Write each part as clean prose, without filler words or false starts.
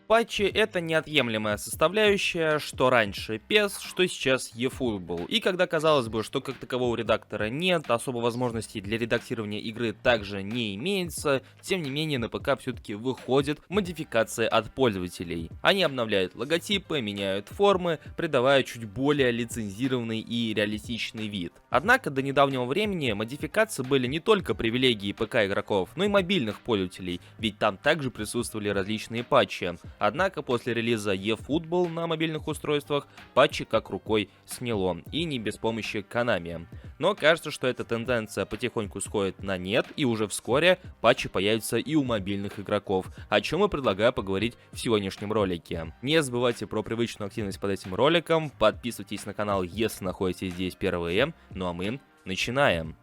Патчи — это неотъемлемая составляющая, что раньше PES, что сейчас eFootball. И когда казалось бы, что как такового редактора нет, особо возможностей для редактирования игры также не имеется, тем не менее на ПК все-таки выходит модификация от пользователей. Они обновляют логотипы, меняют формы, придавая чуть более лицензированный и реалистичный вид. Однако до недавнего времени модификации были не только привилегией ПК игроков, но и мобильных пользователей, ведь там также присутствовали различные патчи. Однако после релиза eFootball на мобильных устройствах патчи как рукой сняло, и не без помощи Konami. Но кажется, что эта тенденция потихоньку сходит на нет, и уже вскоре патчи появятся и у мобильных игроков, о чем я предлагаю поговорить в сегодняшнем ролике. Не забывайте про привычную активность под этим роликом, подписывайтесь на канал, если находитесь здесь впервые, ну а мы начинаем.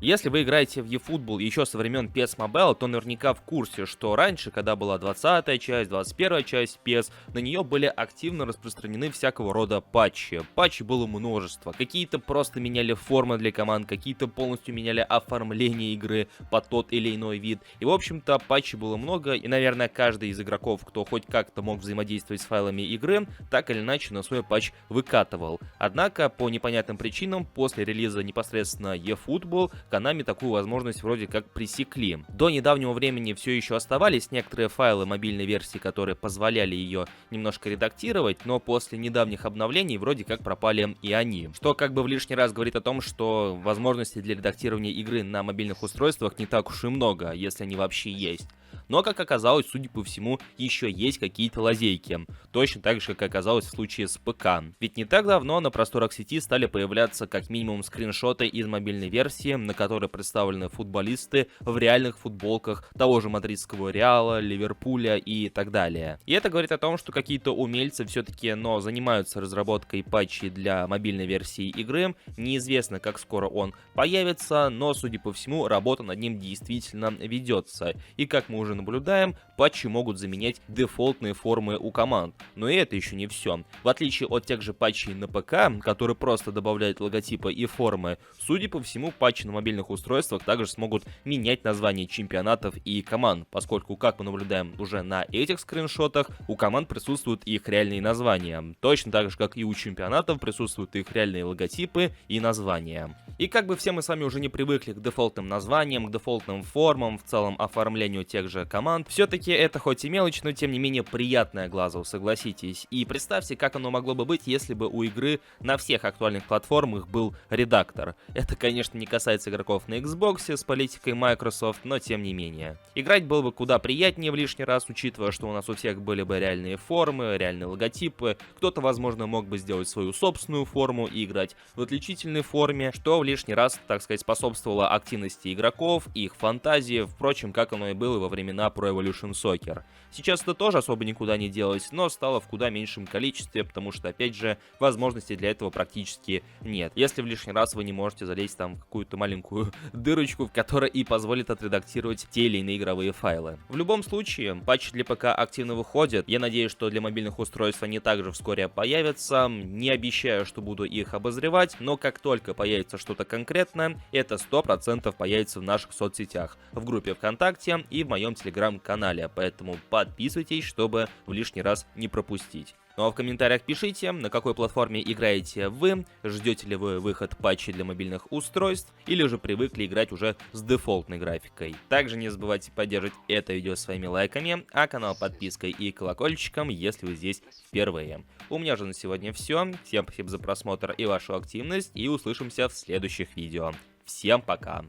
Если вы играете в eFootball еще со времен PES Mobile, то наверняка в курсе, что раньше, когда была 20-я часть, 21-я часть PES, на нее были активно распространены всякого рода патчи. Патчей было множество. Какие-то просто меняли формы для команд, какие-то полностью меняли оформление игры под тот или иной вид. И, в общем-то, патчей было много, и, наверное, каждый из игроков, кто хоть как-то мог взаимодействовать с файлами игры, так или иначе на свой патч выкатывал. Однако, по непонятным причинам, после релиза непосредственно eFootball, Konami такую возможность вроде как пресекли. До недавнего времени все еще оставались некоторые файлы мобильной версии, которые позволяли ее немножко редактировать, но после недавних обновлений вроде как пропали и они. Что как бы в лишний раз говорит о том, что возможностей для редактирования игры на мобильных устройствах не так уж и много, если они вообще есть. Но, как оказалось, судя по всему, еще есть какие-то лазейки. Точно так же, как оказалось в случае с ПК. Ведь не так давно на просторах сети стали появляться как минимум скриншоты из мобильной версии, на которой представлены футболисты в реальных футболках того же мадридского Реала, Ливерпуля и так далее. И это говорит о том, что какие-то умельцы все-таки, занимаются разработкой патчей для мобильной версии игры. Неизвестно, как скоро он появится, но, судя по всему, работа над ним действительно ведется. И как мы уже наблюдаем, патчи могут заменять дефолтные формы у команд. Но и это еще не все. В отличие от тех же патчей на ПК, которые просто добавляют логотипы и формы, судя по всему, патчи на мобильных устройствах также смогут менять названия чемпионатов и команд, поскольку, как мы наблюдаем уже на этих скриншотах, у команд присутствуют их реальные названия. Точно так же, как и у чемпионатов присутствуют их реальные логотипы и названия. И как бы все мы с вами уже не привыкли к дефолтным названиям, к дефолтным формам, в целом оформлению тех же команд, все-таки это хоть и мелочь, но тем не менее приятное глазу, согласитесь. И представьте, как оно могло бы быть, если бы у игры на всех актуальных платформах был редактор. Это, конечно, не касается игроков на Xbox с политикой Microsoft, но тем не менее. Играть было бы куда приятнее в лишний раз, учитывая, что у нас у всех были бы реальные формы, реальные логотипы. Кто-то, возможно, мог бы сделать свою собственную форму и играть в отличительной форме, что в лишний раз, так сказать, способствовало активности игроков, их фантазии, впрочем, как оно и было во времена Pro Evolution Soccer. Сейчас это тоже особо никуда не делось, но стало в куда меньшем количестве, потому что, опять же, возможностей для этого практически нет. Если в лишний раз вы не можете залезть там в какую-то маленькую дырочку, которая и позволит отредактировать те или иные игровые файлы. В любом случае, патчи для ПК активно выходят. Я надеюсь, что для мобильных устройств они также вскоре появятся. Не обещаю, что буду их обозревать, но как только появится что-то конкретное, это 100% появится в наших соцсетях, в группе ВКонтакте и в моем телеграм-канале, поэтому подписывайтесь, чтобы в лишний раз не пропустить. Ну а в комментариях пишите, на какой платформе играете вы, ждете ли вы выход патчей для мобильных устройств, или же привыкли играть уже с дефолтной графикой. Также не забывайте поддерживать это видео своими лайками, а канал подпиской и колокольчиком, если вы здесь впервые. У меня же на сегодня все, всем спасибо за просмотр и вашу активность, и услышимся в следующих видео. Всем пока!